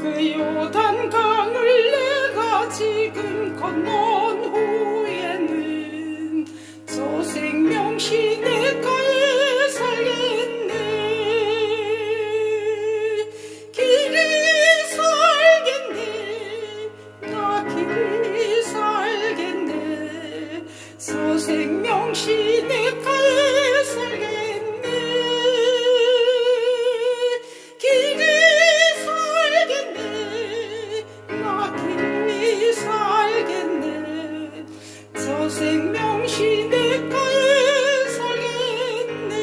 그 요단강을 내가 지금 건넌 후에는 저 생명시 내가에 살겠네. 길이 살겠네. 나 길이 살겠네. 저 생명시 내가에 살겠네. 생명시 내가에 살겠네.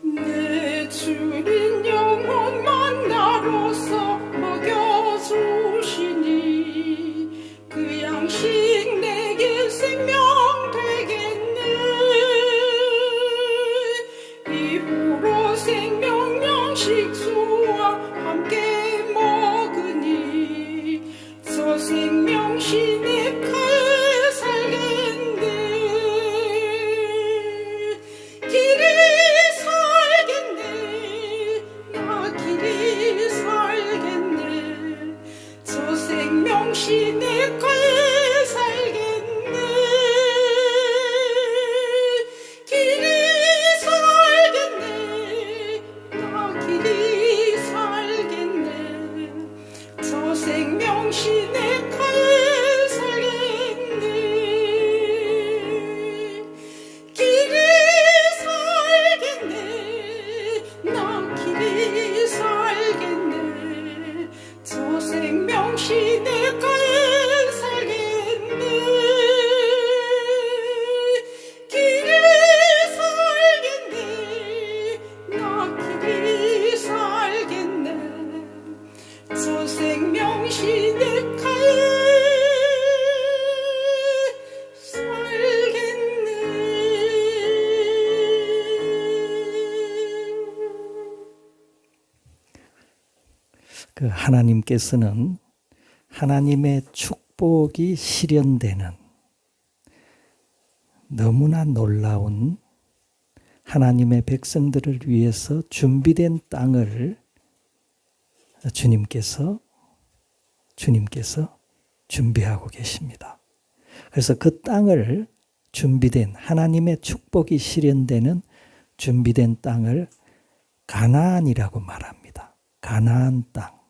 내 주린 영혼만 나로서 먹여주시니 그 양식 생명 되겠네. 이후로 생명 양식주와 함께 먹으니 저 생명시 내가에 살겠네. 길이 살겠네. 나 길이 살겠네. 저 생명시 내가에 살겠네. 생명시 내가에 살겠네. 길이 살겠네. 나 길이 살겠네. 저 생명시 내가에 살겠네. 길이 살겠네. 나 길이 살겠네. 저 생명시 내가에 살겠네. 그 하나님께서는 하나님의 축복이 실현되는 너무나 놀라운 하나님의 백성들을 위해서 준비된 땅을 주님께서 준비하고 계십니다. 그래서 그 땅을 준비된 하나님의 축복이 실현되는 준비된 땅을 가나안이라고 말합니다. 가나안 땅.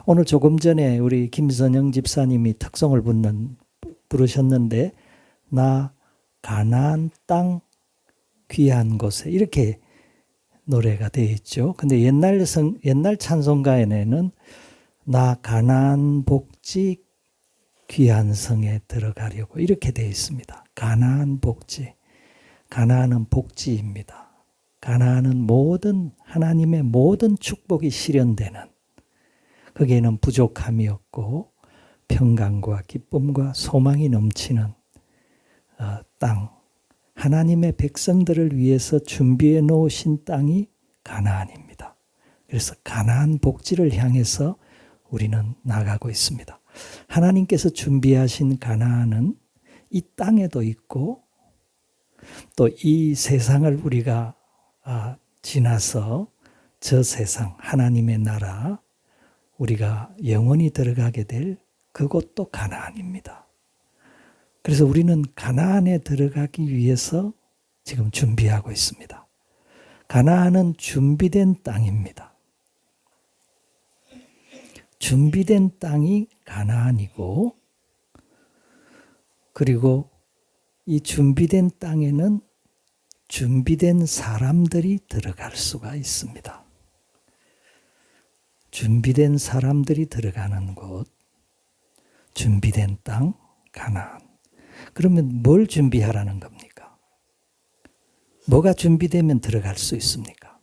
오늘 조금 전에 우리 김선영 집사님이 특송을 부르셨는데 나 가나안 땅 귀한 곳에 이렇게 노래가 되어 있죠. 근데 옛날 찬송가에는 나 가나안 복지 귀한 성에 들어가려고 이렇게 되어 있습니다. 가나안 복지. 가나안은 복지입니다. 가나안은 하나님의 모든 축복이 실현되는, 거기에는 부족함이 없고 평강과 기쁨과 소망이 넘치는 땅, 하나님의 백성들을 위해서 준비해 놓으신 땅이 가나안입니다. 그래서 가나안 복지를 향해서 우리는 나가고 있습니다. 하나님께서 준비하신 가나안은 이 땅에도 있고 또 이 세상을 우리가 지나서 저 세상 하나님의 나라 우리가 영원히 들어가게 될 그곳도 가나안입니다. 그래서 우리는 가나안에 들어가기 위해서 지금 준비하고 있습니다. 가나안은 준비된 땅입니다. 준비된 땅이 가나안이고, 그리고 이 준비된 땅에는 준비된 사람들이 들어갈 수가 있습니다. 준비된 사람들이 들어가는 곳, 준비된 땅, 가나안. 그러면 뭘 준비하라는 겁니까? 뭐가 준비되면 들어갈 수 있습니까?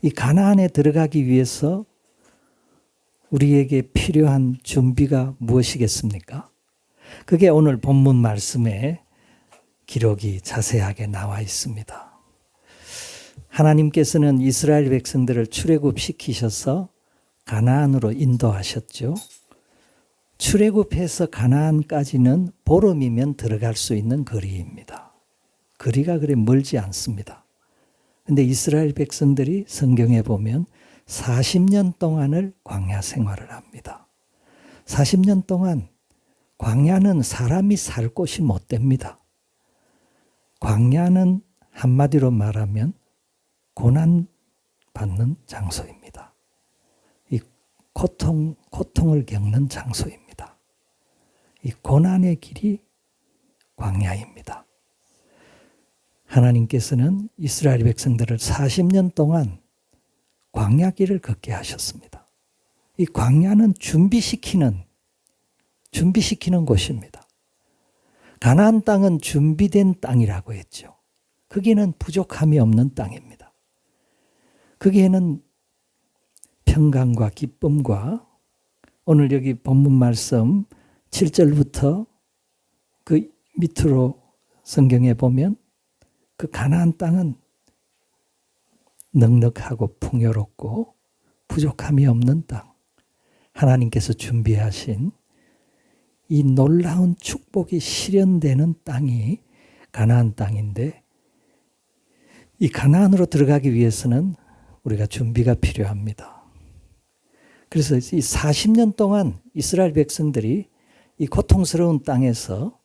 이 가나안에 들어가기 위해서 우리에게 필요한 준비가 무엇이겠습니까? 그게 오늘 본문 말씀에 기록이 자세하게 나와 있습니다. 하나님께서는 이스라엘 백성들을 출애굽시키셔서 가나안으로 인도하셨죠. 출애굽해서 가나안까지는 보름이면 들어갈 수 있는 거리입니다. 거리가 그리 멀지 않습니다. 그런데 이스라엘 백성들이 성경에 보면 40년 동안을 광야 생활을 합니다. 40년 동안 광야는 사람이 살 곳이 못 됩니다. 광야는 한마디로 말하면 고난받는 장소입니다. 이 고통을 겪는 장소입니다. 이 고난의 길이 광야입니다. 하나님께서는 이스라엘 백성들을 40년 동안 광야 길을 걷게 하셨습니다. 이 광야는 준비시키는 곳입니다. 가나안 땅은 준비된 땅이라고 했죠. 거기는 부족함이 없는 땅입니다. 거기에는 평강과 기쁨과 오늘 여기 본문 말씀 7절부터 그 밑으로 성경에 보면 그 가나안 땅은 넉넉하고 풍요롭고 부족함이 없는 땅, 하나님께서 준비하신 이 놀라운 축복이 실현되는 땅이 가나안 땅인데, 이 가나안으로 들어가기 위해서는 우리가 준비가 필요합니다. 그래서 이 40년 동안 이스라엘 백성들이 이 고통스러운 땅에서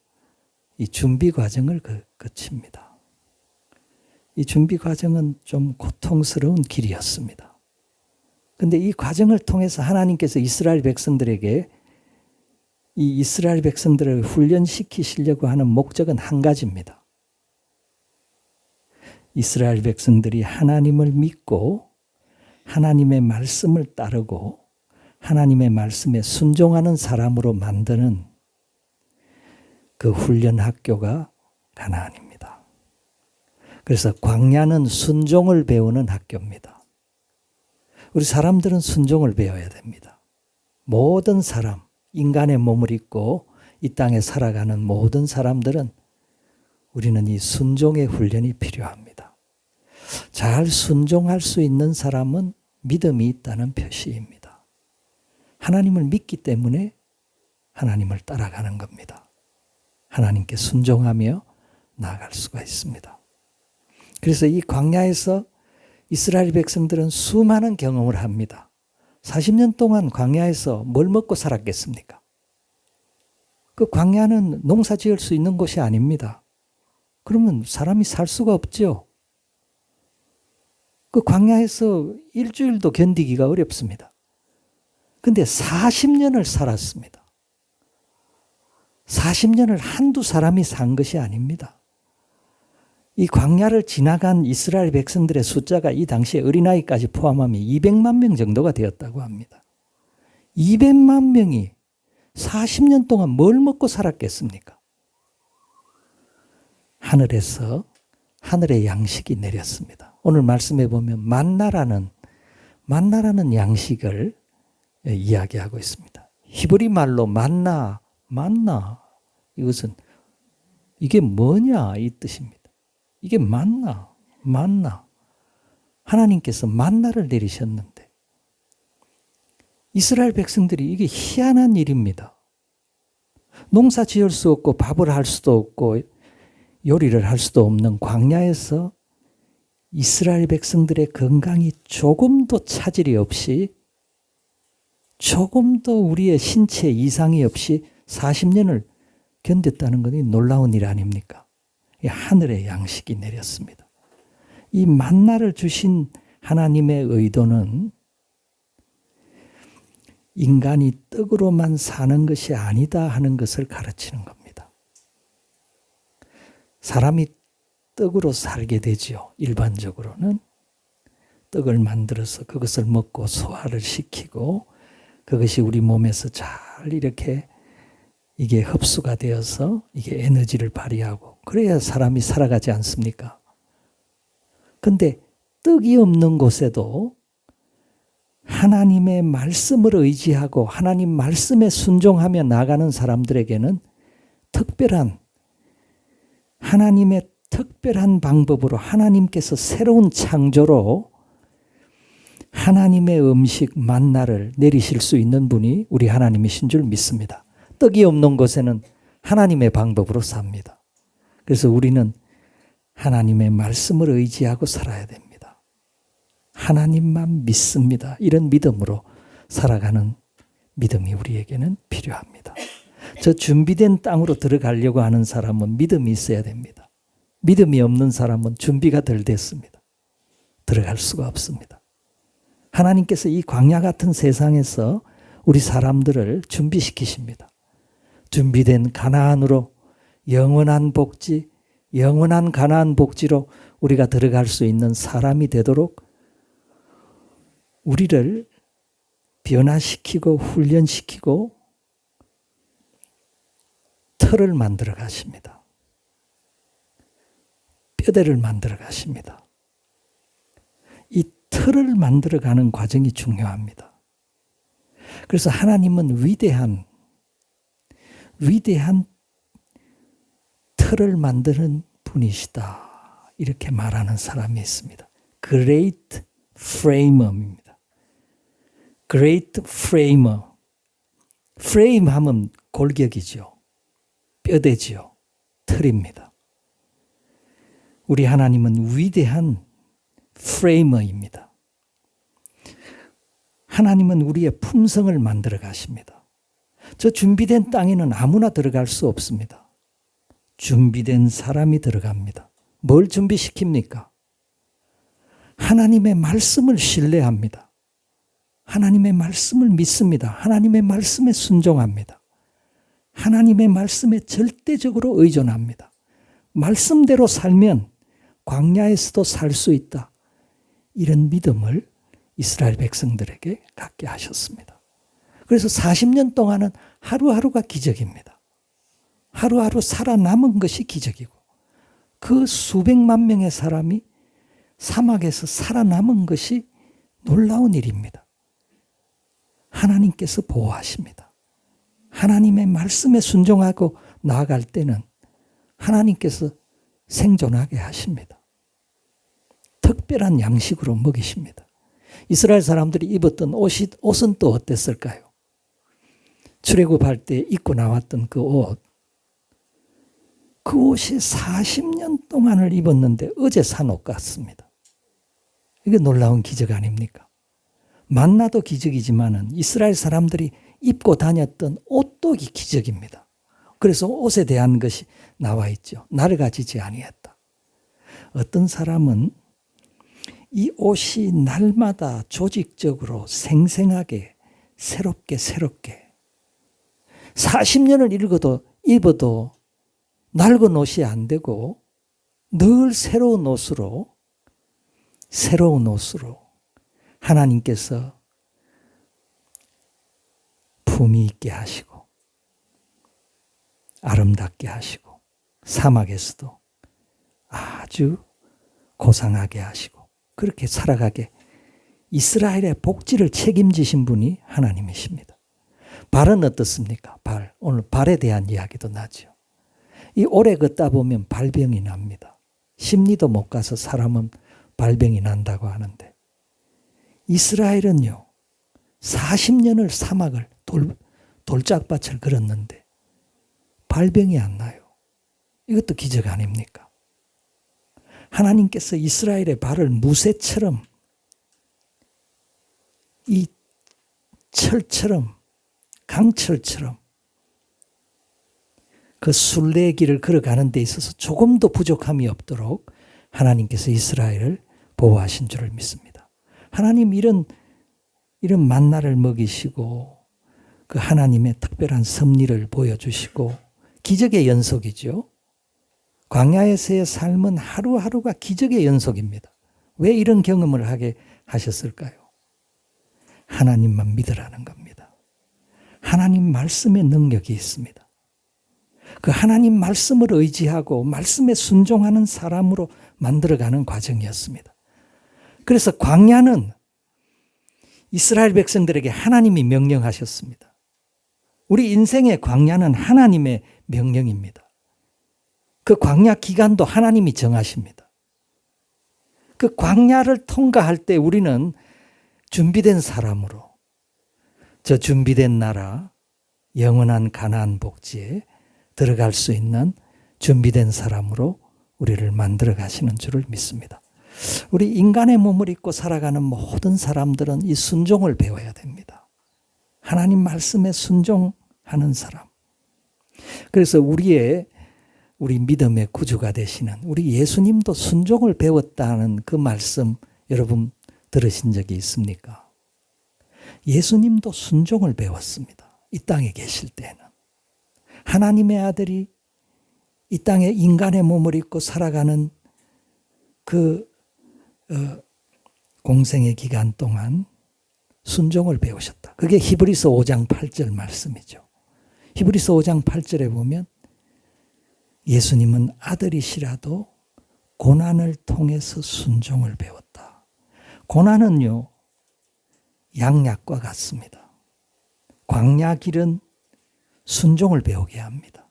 이 준비 과정을 거칩니다. 이 준비 과정은 좀 고통스러운 길이었습니다. 그런데 이 과정을 통해서 하나님께서 이스라엘 백성들에게 이 이스라엘 백성들을 훈련시키시려고 하는 목적은 한 가지입니다. 이스라엘 백성들이 하나님을 믿고 하나님의 말씀을 따르고 하나님의 말씀에 순종하는 사람으로 만드는 그 훈련 학교가 가나안입니다. 그래서 광야는 순종을 배우는 학교입니다. 우리 사람들은 순종을 배워야 됩니다. 모든 사람, 인간의 몸을 입고 이 땅에 살아가는 모든 사람들은 우리는 이 순종의 훈련이 필요합니다. 잘 순종할 수 있는 사람은 믿음이 있다는 표시입니다. 하나님을 믿기 때문에 하나님을 따라가는 겁니다. 하나님께 순종하며 나아갈 수가 있습니다. 그래서 이 광야에서 이스라엘 백성들은 수많은 경험을 합니다. 40년 동안 광야에서 뭘 먹고 살았겠습니까? 그 광야는 농사 지을 수 있는 곳이 아닙니다. 그러면 사람이 살 수가 없죠. 그 광야에서 일주일도 견디기가 어렵습니다. 근데 40년을 살았습니다. 40년을 한두 사람이 산 것이 아닙니다. 이 광야를 지나간 이스라엘 백성들의 숫자가 이 당시에 어린아이까지 포함하면 200만 명 정도가 되었다고 합니다. 200만 명이 40년 동안 뭘 먹고 살았겠습니까? 하늘에서 하늘의 양식이 내렸습니다. 오늘 말씀해 보면 만나라는 양식을 이야기하고 있습니다. 히브리 말로 만나 이것은 이게 뭐냐 이 뜻입니다. 이게 만나. 하나님께서 만나를 내리셨는데 이스라엘 백성들이 이게 희한한 일입니다. 농사 지을 수 없고 밥을 할 수도 없고 요리를 할 수도 없는 광야에서 이스라엘 백성들의 건강이 조금도 차질이 없이 조금도 우리의 신체 이상이 없이 40년을 견뎠다는 것이 놀라운 일 아닙니까? 하늘의 양식이 내렸습니다. 이 만나를 주신 하나님의 의도는 인간이 떡으로만 사는 것이 아니다 하는 것을 가르치는 겁니다. 사람이 떡으로 살게 되지요. 일반적으로는 떡을 만들어서 그것을 먹고 소화를 시키고 그것이 우리 몸에서 잘 이렇게 이게 흡수가 되어서 이게 에너지를 발휘하고 그래야 사람이 살아가지 않습니까? 근데 떡이 없는 곳에도 하나님의 말씀을 의지하고 하나님 말씀에 순종하며 나가는 사람들에게는 특별한 하나님의 특별한 방법으로 하나님께서 새로운 창조로 하나님의 음식 만나를 내리실 수 있는 분이 우리 하나님이신 줄 믿습니다. 떡이 없는 곳에는 하나님의 방법으로 삽니다. 그래서 우리는 하나님의 말씀을 의지하고 살아야 됩니다. 하나님만 믿습니다. 이런 믿음으로 살아가는 믿음이 우리에게는 필요합니다. 저 준비된 땅으로 들어가려고 하는 사람은 믿음이 있어야 됩니다. 믿음이 없는 사람은 준비가 덜 됐습니다. 들어갈 수가 없습니다. 하나님께서 이 광야 같은 세상에서 우리 사람들을 준비시키십니다. 준비된 가나안으로 영원한 복지, 영원한 가나안 복지로 우리가 들어갈 수 있는 사람이 되도록 우리를 변화시키고 훈련시키고 틀을 만들어 가십니다. 뼈대를 만들어 가십니다. 이 틀을 만들어 가는 과정이 중요합니다. 그래서 하나님은 위대한 틀을 만드는 분이시다. 이렇게 말하는 사람이 있습니다. Great Framer입니다. Great Framer. Frame 하면 골격이죠. 뼈대지요. 틀입니다. 우리 하나님은 위대한 프레이머입니다. 하나님은 우리의 품성을 만들어 가십니다. 저 준비된 땅에는 아무나 들어갈 수 없습니다. 준비된 사람이 들어갑니다. 뭘 준비시킵니까? 하나님의 말씀을 신뢰합니다. 하나님의 말씀을 믿습니다. 하나님의 말씀에 순종합니다. 하나님의 말씀에 절대적으로 의존합니다. 말씀대로 살면 광야에서도 살 수 있다. 이런 믿음을 이스라엘 백성들에게 갖게 하셨습니다. 그래서 40년 동안은 하루하루가 기적입니다. 하루하루 살아남은 것이 기적이고 그 수백만 명의 사람이 사막에서 살아남은 것이 놀라운 일입니다. 하나님께서 보호하십니다. 하나님의 말씀에 순종하고 나아갈 때는 하나님께서 생존하게 하십니다. 특별한 양식으로 먹이십니다. 이스라엘 사람들이 입었던 옷은 또 어땠을까요? 출애굽할 때 입고 나왔던 그 옷. 그 옷이 40년 동안을 입었는데 어제 산 옷 같습니다. 이게 놀라운 기적 아닙니까? 만나도 기적이지만은 이스라엘 사람들이 입고 다녔던 옷도 기적입니다. 그래서 옷에 대한 것이 나와 있죠. 낡아지지 아니했다. 어떤 사람은 이 옷이 날마다 조직적으로 생생하게 새롭게 40년을 입어도 낡은 옷이 안 되고 늘 새로운 옷으로 하나님께서 품위 있게 하시고 아름답게 하시고 사막에서도 아주 고상하게 하시고 그렇게 살아가게 이스라엘의 복지를 책임지신 분이 하나님이십니다. 발은 어떻습니까? 오늘 발에 대한 이야기도 나죠. 이 오래 걷다 보면 발병이 납니다. 심리도 못 가서 사람은 발병이 난다고 하는데 이스라엘은요 40년을 사막을 돌짝밭을 걸었는데 발병이 안 나요. 이것도 기적 아닙니까? 하나님께서 이스라엘의 발을 무쇠처럼 이 철처럼 강철처럼 그 순례길을 걸어가는 데 있어서 조금도 부족함이 없도록 하나님께서 이스라엘을 보호하신 줄을 믿습니다. 하나님 이런 만나를 먹이시고 그 하나님의 특별한 섭리를 보여주시고 기적의 연속이죠. 광야에서의 삶은 하루하루가 기적의 연속입니다. 왜 이런 경험을 하게 하셨을까요? 하나님만 믿으라는 겁니다. 하나님 말씀의 능력이 있습니다. 그 하나님 말씀을 의지하고 말씀에 순종하는 사람으로 만들어가는 과정이었습니다. 그래서 광야는 이스라엘 백성들에게 하나님이 명령하셨습니다. 우리 인생의 광야는 하나님의 명령입니다. 그 광야 기간도 하나님이 정하십니다. 그 광야를 통과할 때 우리는 준비된 사람으로 저 준비된 나라 영원한 가나안 복지에 들어갈 수 있는 준비된 사람으로 우리를 만들어 가시는 줄을 믿습니다. 우리 인간의 몸을 입고 살아가는 모든 사람들은 이 순종을 배워야 됩니다. 하나님 말씀에 순종하는 사람. 그래서 우리 믿음의 구주가 되시는 우리 예수님도 순종을 배웠다는 그 말씀 여러분 들으신 적이 있습니까? 예수님도 순종을 배웠습니다. 이 땅에 계실 때는. 하나님의 아들이 이 땅에 인간의 몸을 입고 살아가는 그 공생의 기간 동안 순종을 배우셨다. 그게 히브리서 5장 8절 말씀이죠. 히브리서 5장 8절에 보면 예수님은 아들이시라도 고난을 통해서 순종을 배웠다. 고난은요, 양약과 같습니다. 광야 길은 순종을 배우게 합니다.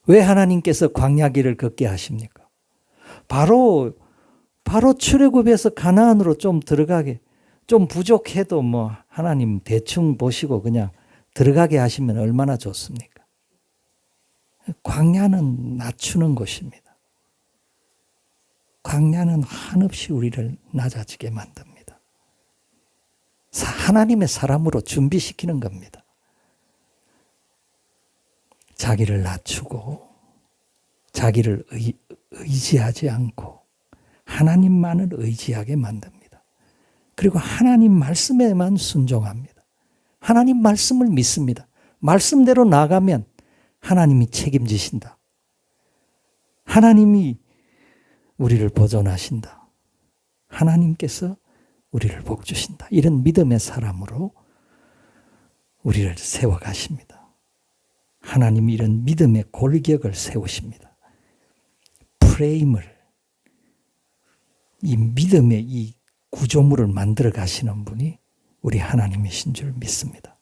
왜 하나님께서 광야 길을 걷게 하십니까? 바로 출애굽에서 가나안으로 좀 들어가게, 좀 부족해도 뭐 하나님 대충 보시고 그냥 들어가게 하시면 얼마나 좋습니까? 광야는 낮추는 곳입니다. 광야는 한없이 우리를 낮아지게 만듭니다. 하나님의 사람으로 준비시키는 겁니다. 자기를 낮추고 자기를 의지하지 않고 하나님만을 의지하게 만듭니다. 그리고 하나님 말씀에만 순종합니다. 하나님 말씀을 믿습니다. 말씀대로 나가면 하나님이 책임지신다. 하나님이 우리를 보존하신다. 하나님께서 우리를 복주신다. 이런 믿음의 사람으로 우리를 세워가십니다. 하나님이 이런 믿음의 골격을 세우십니다. 프레임을, 이 믿음의 이 구조물을 만들어 가시는 분이 우리 하나님이신 줄 믿습니다.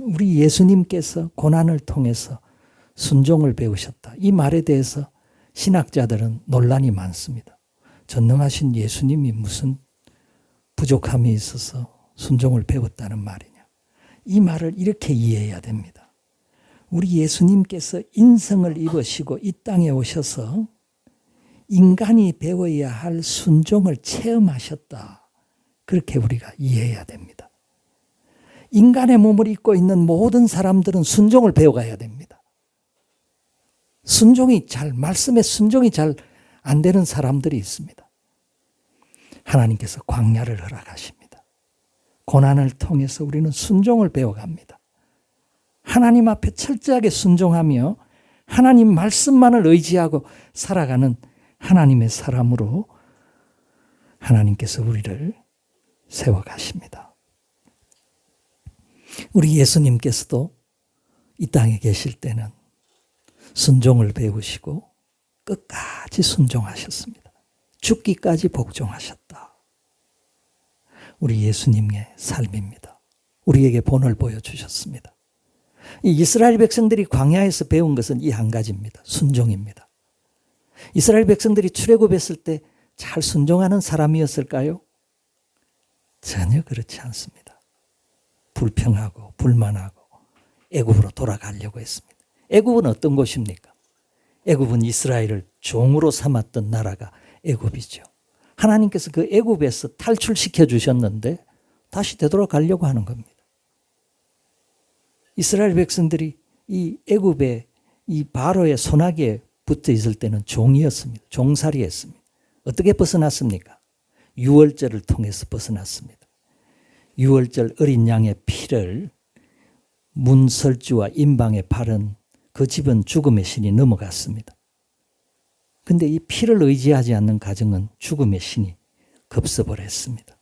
우리 예수님께서 고난을 통해서 순종을 배우셨다. 이 말에 대해서 신학자들은 논란이 많습니다. 전능하신 예수님이 무슨 부족함이 있어서 순종을 배웠다는 말이냐. 이 말을 이렇게 이해해야 됩니다. 우리 예수님께서 인성을 입으시고 이 땅에 오셔서 인간이 배워야 할 순종을 체험하셨다. 그렇게 우리가 이해해야 됩니다. 인간의 몸을 입고 있는 모든 사람들은 순종을 배워가야 됩니다. 말씀에 순종이 잘 안 되는 사람들이 있습니다. 하나님께서 광야를 허락하십니다. 고난을 통해서 우리는 순종을 배워갑니다. 하나님 앞에 철저하게 순종하며 하나님 말씀만을 의지하고 살아가는 하나님의 사람으로 하나님께서 우리를 세워가십니다. 우리 예수님께서도 이 땅에 계실 때는 순종을 배우시고 끝까지 순종하셨습니다. 죽기까지 복종하셨다. 우리 예수님의 삶입니다. 우리에게 본을 보여주셨습니다. 이 이스라엘 백성들이 광야에서 배운 것은 이 한 가지입니다. 순종입니다. 이스라엘 백성들이 출애굽했을 때 잘 순종하는 사람이었을까요? 전혀 그렇지 않습니다. 불평하고 불만하고 애굽으로 돌아가려고 했습니다. 애굽은 어떤 곳입니까? 애굽은 이스라엘을 종으로 삼았던 나라가 애굽이죠. 하나님께서 그 애굽에서 탈출시켜 주셨는데 다시 되돌아가려고 하는 겁니다. 이스라엘 백성들이 이 애굽의 이 바로의 손아귀에 붙어 있을 때는 종이었습니다. 종살이했습니다. 어떻게 벗어났습니까? 유월절을 통해서 벗어났습니다. 유월절 어린 양의 피를 문설주와 임방에 바른 그 집은 죽음의 신이 넘어갔습니다. 그런데 이 피를 의지하지 않는 가정은 죽음의 신이 급습을 했습니다.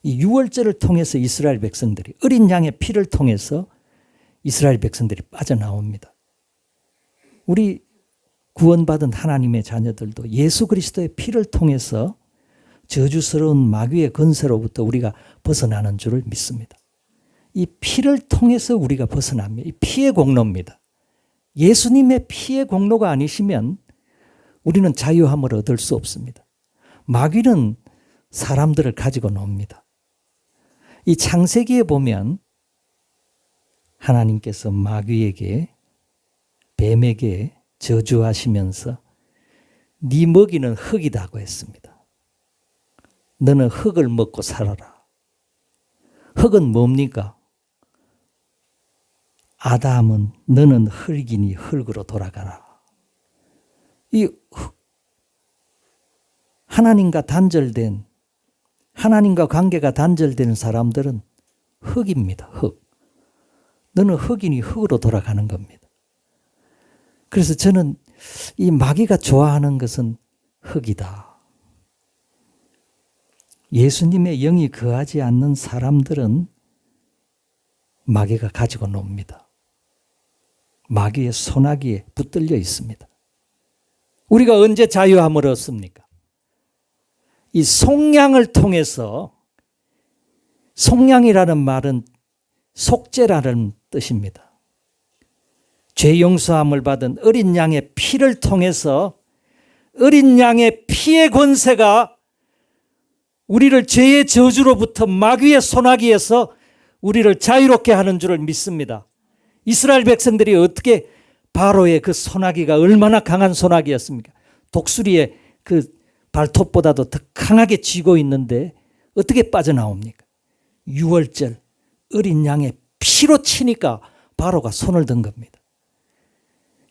이 유월절을 통해서 이스라엘 백성들이 어린 양의 피를 통해서 이스라엘 백성들이 빠져나옵니다. 우리 구원받은 하나님의 자녀들도 예수 그리스도의 피를 통해서 저주스러운 마귀의 건세로부터 우리가 벗어나는 줄을 믿습니다. 이 피를 통해서 우리가 벗어납니다. 이 피의 공로입니다. 예수님의 피의 공로가 아니시면 우리는 자유함을 얻을 수 없습니다. 마귀는 사람들을 가지고 놉니다. 이 창세기에 보면 하나님께서 마귀에게, 뱀에게 저주하시면서 네 먹이는 흙이다고 했습니다. 너는 흙을 먹고 살아라. 흙은 뭡니까? 아담은 너는 흙이니 흙으로 돌아가라. 이 하나님과 단절된, 하나님과 관계가 단절된 사람들은 흙입니다. 흙. 너는 흙이니 흙으로 돌아가는 겁니다. 그래서 저는 이 마귀가 좋아하는 것은 흙이다. 예수님의 영이 거하지 않는 사람들은 마귀가 가지고 놉니다. 마귀의 소나기에 붙들려 있습니다. 우리가 언제 자유함을 얻습니까? 이 속량을 통해서, 속량이라는 말은 속죄라는 뜻입니다. 죄 용서함을 받은 어린 양의 피를 통해서 어린 양의 피의 권세가 우리를 죄의 저주로부터 마귀의 소나기에서 우리를 자유롭게 하는 줄을 믿습니다. 이스라엘 백성들이 어떻게, 바로의 그 소나기가 얼마나 강한 소나기였습니까? 독수리의 그 발톱보다도 더 강하게 쥐고 있는데 어떻게 빠져나옵니까? 유월절 어린 양의 피로 치니까 바로가 손을 든 겁니다.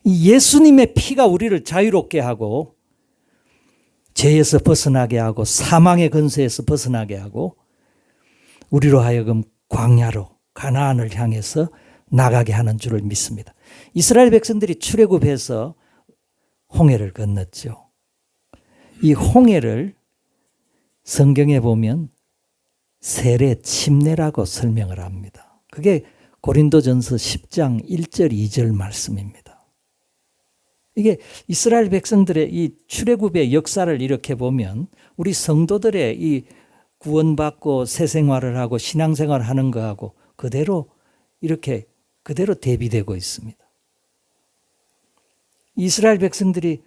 이 예수님의 피가 우리를 자유롭게 하고 죄에서 벗어나게 하고 사망의 권세에서 벗어나게 하고 우리로 하여금 광야로, 가나안을 향해서 나가게 하는 줄을 믿습니다. 이스라엘 백성들이 출애굽해서 홍해를 건넜죠. 이 홍해를 성경에 보면 세례 침례라고 설명을 합니다. 그게 고린도전서 10장 1절 2절 말씀입니다. 이게 이스라엘 백성들의 이 출애굽의 역사를 이렇게 보면 우리 성도들의 이 구원받고 새 생활을 하고 신앙생활을 하는 거하고 그대로 이렇게 그대로 대비되고 있습니다. 이스라엘 백성들이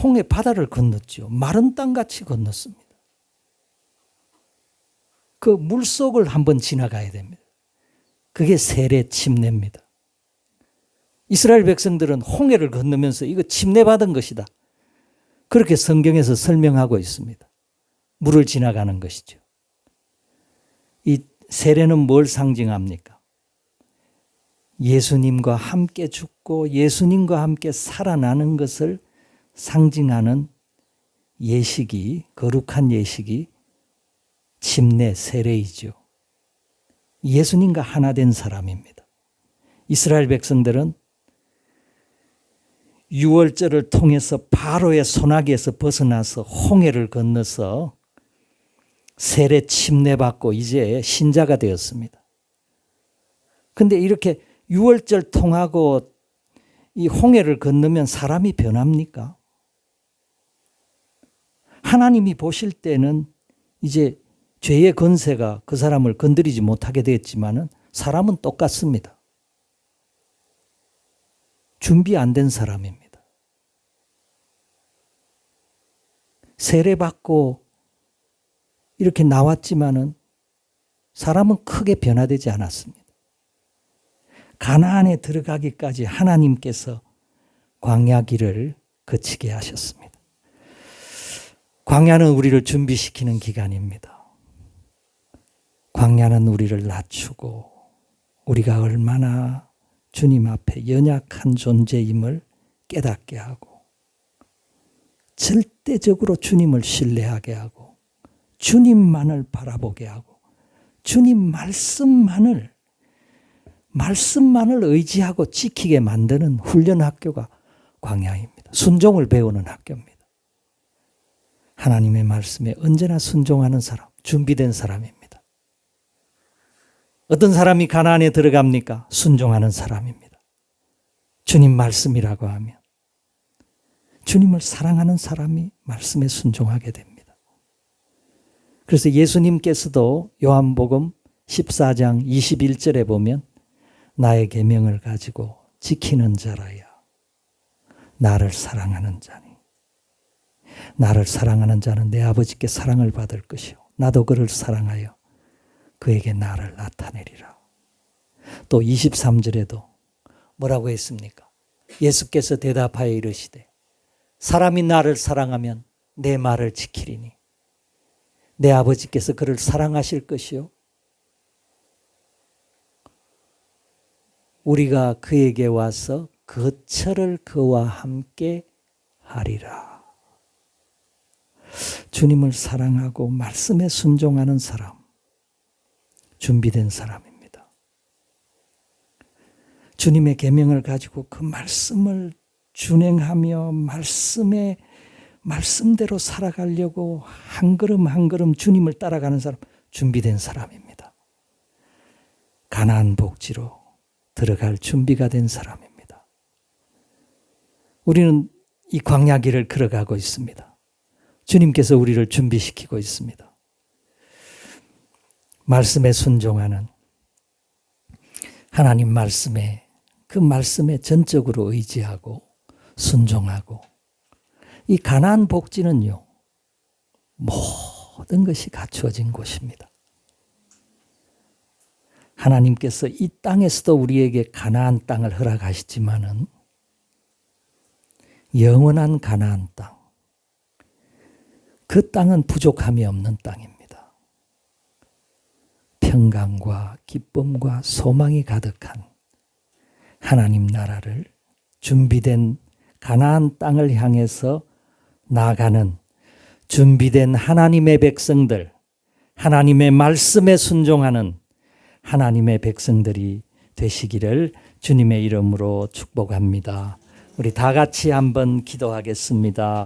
홍해 바다를 건넜죠. 마른 땅같이 건넜습니다. 그 물속을 한번 지나가야 됩니다. 그게 세례 침례입니다. 이스라엘 백성들은 홍해를 건너면서 이거 침례받은 것이다. 그렇게 성경에서 설명하고 있습니다. 물을 지나가는 것이죠. 이 세례는 뭘 상징합니까? 예수님과 함께 죽고 예수님과 함께 살아나는 것을 상징하는 예식이, 거룩한 예식이 침례 세례이죠. 예수님과 하나 된 사람입니다. 이스라엘 백성들은 유월절을 통해서 바로의 소나기에서 벗어나서 홍해를 건너서 세례 침례받고 이제 신자가 되었습니다. 그런데 이렇게 유월절 통하고 이 홍해를 건너면 사람이 변합니까? 하나님이 보실 때는 이제 죄의 권세가 그 사람을 건드리지 못하게 되었지만은 사람은 똑같습니다. 준비 안 된 사람입니다. 세례받고 이렇게 나왔지만은 사람은 크게 변화되지 않았습니다. 가나안에 들어가기까지 하나님께서 광야 길을 거치게 하셨습니다. 광야는 우리를 준비시키는 기간입니다. 광야는 우리를 낮추고 우리가 얼마나 주님 앞에 연약한 존재임을 깨닫게 하고 절대적으로 주님을 신뢰하게 하고 주님만을 바라보게 하고 주님 말씀만을 의지하고 지키게 만드는 훈련 학교가 광야입니다. 순종을 배우는 학교입니다. 하나님의 말씀에 언제나 순종하는 사람, 준비된 사람입니다. 어떤 사람이 가나안에 들어갑니까? 순종하는 사람입니다. 주님 말씀이라고 하면 주님을 사랑하는 사람이 말씀에 순종하게 됩니다. 그래서 예수님께서도 요한복음 14장 21절에 보면 나의 계명을 가지고 지키는 자라야 나를 사랑하는 자니. 나를 사랑하는 자는 내 아버지께 사랑을 받을 것이요 나도 그를 사랑하여 그에게 나를 나타내리라. 또 23절에도 뭐라고 했습니까? 예수께서 대답하여 이르시되 사람이 나를 사랑하면 내 말을 지키리니 내 아버지께서 그를 사랑하실 것이요 우리가 그에게 와서 거처를 그와 함께 하리라. 주님을 사랑하고 말씀에 순종하는 사람, 준비된 사람입니다. 주님의 계명을 가지고 그 말씀을 준행하며 말씀대로 살아가려고 한 걸음 한 걸음 주님을 따라가는 사람, 준비된 사람입니다. 가나안 복지로 들어갈 준비가 된 사람입니다. 우리는 이 광야 길을 걸어가고 있습니다. 주님께서 우리를 준비시키고 있습니다. 말씀에 순종하는 하나님 말씀에 그 말씀에 전적으로 의지하고 순종하고 이 가나안 복지는요 모든 것이 갖추어진 곳입니다. 하나님께서 이 땅에서도 우리에게 가나안 땅을 허락하시지만은 영원한 가나안 땅, 그 땅은 부족함이 없는 땅입니다. 평강과 기쁨과 소망이 가득한 하나님 나라를 준비된 가나안 땅을 향해서 나아가는 준비된 하나님의 백성들, 하나님의 말씀에 순종하는 하나님의 백성들이 되시기를 주님의 이름으로 축복합니다. 우리 다 같이 한번 기도하겠습니다.